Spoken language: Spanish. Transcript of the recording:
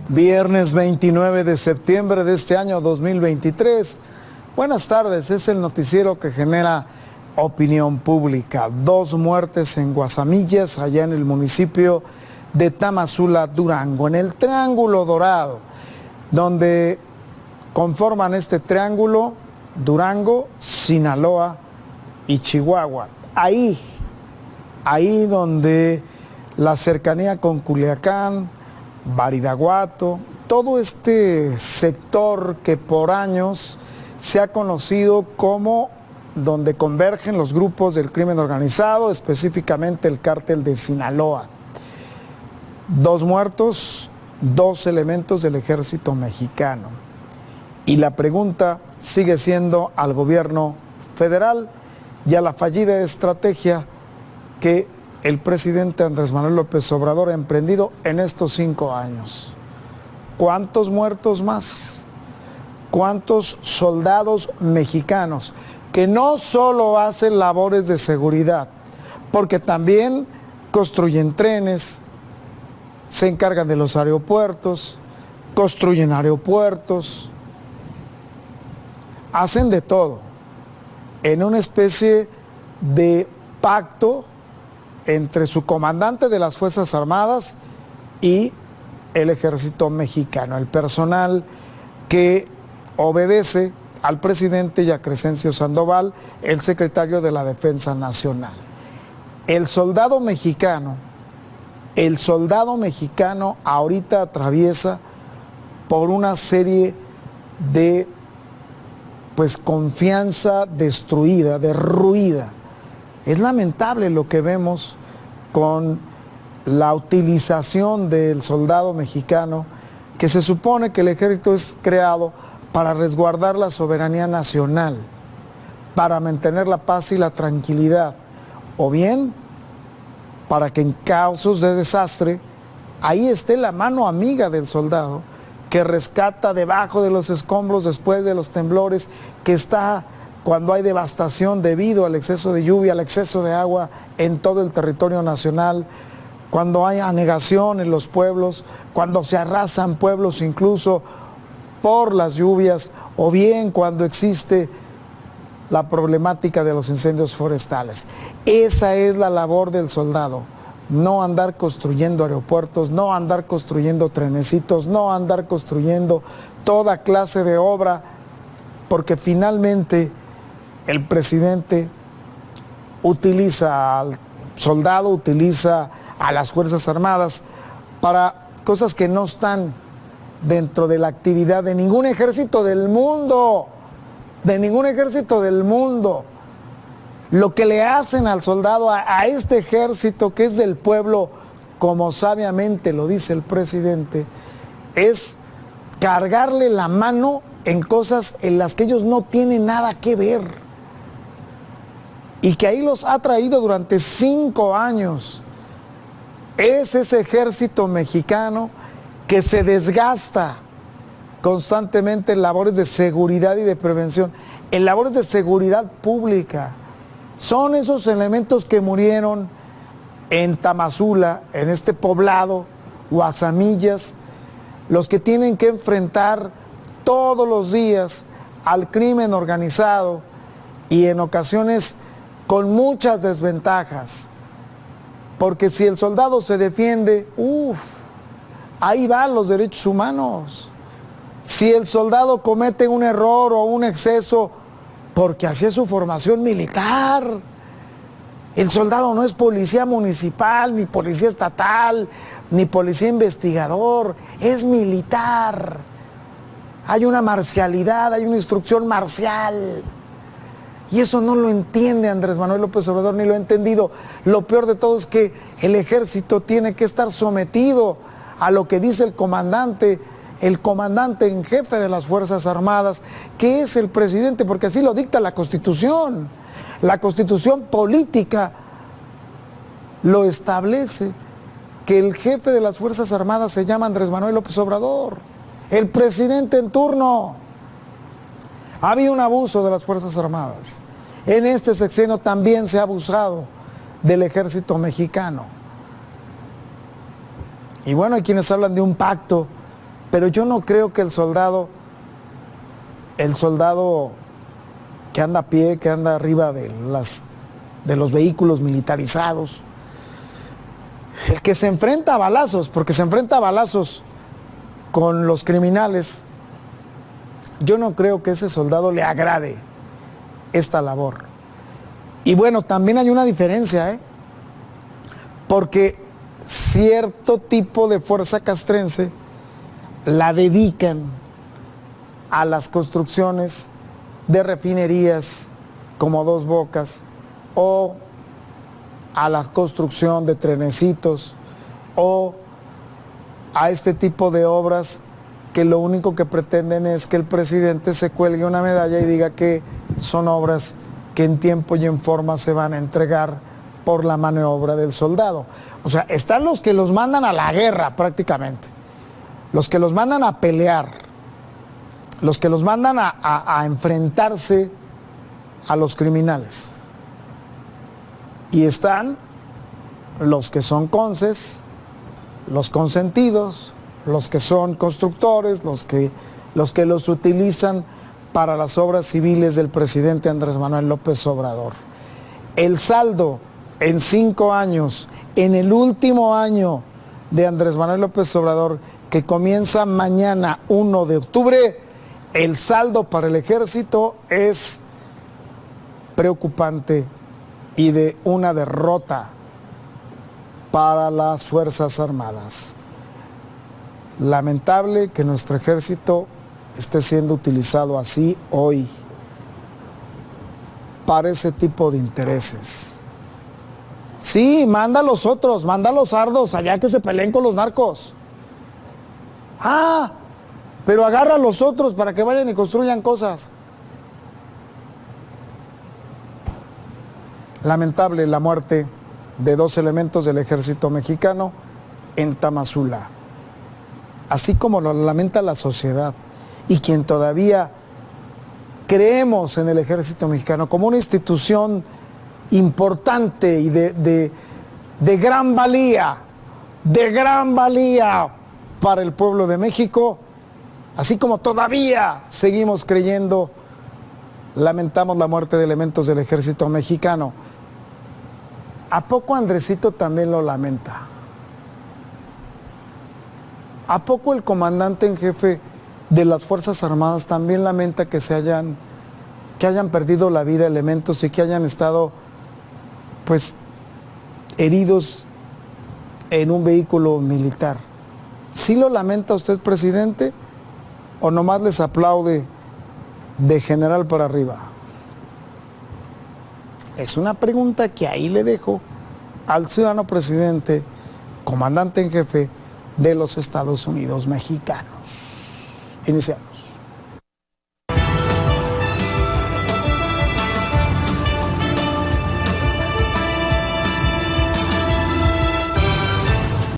Viernes 29 de septiembre de este año 2023. Buenas tardes, es el noticiero que genera opinión pública. 2 muertes en Guasamillas, allá en el municipio de Tamazula, Durango, en el Triángulo Dorado, donde conforman este triángulo Durango, Sinaloa y Chihuahua. Ahí donde la cercanía con Culiacán, Badiraguato, todo este sector que por años se ha conocido como donde convergen los grupos del crimen organizado, específicamente el cártel de Sinaloa. 2 muertos, 2 elementos del ejército mexicano. Y la pregunta sigue siendo al gobierno federal y a la fallida estrategia que el presidente Andrés Manuel López Obrador ha emprendido en estos 5 años. ¿Cuántos muertos más? ¿Cuántos soldados mexicanos que no solo hacen labores de seguridad, porque también construyen trenes, se encargan de los aeropuertos, construyen aeropuertos, hacen de todo, en una especie de pacto entre su comandante de las Fuerzas Armadas y el ejército mexicano, el personal que obedece al presidente y a Crescencio Sandoval, el secretario de la Defensa Nacional. El soldado mexicano ahorita atraviesa por una serie de confianza destruida, derruida. Es lamentable lo que vemos con la utilización del soldado mexicano, que se supone que el ejército es creado para resguardar la soberanía nacional, para mantener la paz y la tranquilidad, o bien para que en casos de desastre, ahí esté la mano amiga del soldado, que rescata debajo de los escombros después de los temblores, que está cuando hay devastación debido al exceso de lluvia, al exceso de agua en todo el territorio nacional, cuando hay anegación en los pueblos, cuando se arrasan pueblos incluso por las lluvias, o bien cuando existe la problemática de los incendios forestales. Esa es la labor del soldado, no andar construyendo aeropuertos, no andar construyendo trenecitos, no andar construyendo toda clase de obra, porque finalmente el presidente utiliza al soldado, utiliza a las Fuerzas Armadas para cosas que no están dentro de la actividad de ningún ejército del mundo, de ningún ejército del mundo. Lo que le hacen al soldado, a este ejército que es del pueblo, como sabiamente lo dice el presidente, es cargarle la mano en cosas en las que ellos no tienen nada que ver. Y que ahí los ha traído durante 5 años. Es ese ejército mexicano que se desgasta constantemente en labores de seguridad y de prevención, en labores de seguridad pública. Son esos elementos que murieron en Tamazula, en este poblado, Guasamillas, los que tienen que enfrentar todos los días al crimen organizado y en ocasiones con muchas desventajas, porque si el soldado se defiende, ahí van los derechos humanos. Si el soldado comete un error o un exceso, porque así es su formación militar. El soldado no es policía municipal, ni policía estatal, ni policía investigador, es militar. Hay una marcialidad, hay una instrucción marcial. Y eso no lo entiende Andrés Manuel López Obrador, ni lo ha entendido. Lo peor de todo es que el ejército tiene que estar sometido a lo que dice el comandante en jefe de las Fuerzas Armadas, que es el presidente, porque así lo dicta la Constitución. La Constitución política lo establece, que el jefe de las Fuerzas Armadas se llama Andrés Manuel López Obrador, el presidente en turno. Ha habido un abuso de las Fuerzas Armadas. En este sexenio también se ha abusado del ejército mexicano. Y bueno, hay quienes hablan de un pacto Pero yo no creo que el soldado que anda a pie, que anda arriba de los vehículos militarizados, el que se enfrenta a balazos, porque se enfrenta a balazos con los criminales, yo no creo que ese soldado le agrade esta labor. Y bueno, también hay una diferencia, porque cierto tipo de fuerza castrense la dedican a las construcciones de refinerías como Dos Bocas, o a la construcción de trenecitos, o a este tipo de obras que lo único que pretenden es que el presidente se cuelgue una medalla y diga que son obras que en tiempo y en forma se van a entregar por la mano de obra del soldado. O sea, están los que los mandan a la guerra prácticamente, los que los mandan a pelear, los que los mandan a enfrentarse a los criminales. Y están los que son conces, los consentidos, los que son constructores, los que los utilizan para las obras civiles del presidente Andrés Manuel López Obrador. El saldo en 5 años, en el último año de Andrés Manuel López Obrador, que comienza mañana 1 de octubre, el saldo para el ejército es preocupante y de una derrota para las Fuerzas Armadas. Lamentable que nuestro ejército esté siendo utilizado así hoy para ese tipo de intereses. Sí, manda a los otros, manda a los sardos allá que se peleen con los narcos. Pero agarra a los otros para que vayan y construyan cosas. Lamentable la muerte de 2 elementos del ejército mexicano en Tamazula, así como lo lamenta la sociedad y quien todavía creemos en el ejército mexicano como una institución importante y de gran valía para el pueblo de México, así como todavía seguimos creyendo, lamentamos la muerte de elementos del ejército mexicano. ¿A poco Andresito también lo lamenta? ¿A poco el comandante en jefe de las Fuerzas Armadas también lamenta que hayan perdido la vida elementos y que hayan estado, pues, heridos en un vehículo militar? ¿Sí lo lamenta usted, presidente? ¿O nomás les aplaude de general para arriba? Es una pregunta que ahí le dejo al ciudadano presidente, comandante en jefe de los Estados Unidos mexicanos. Iniciamos.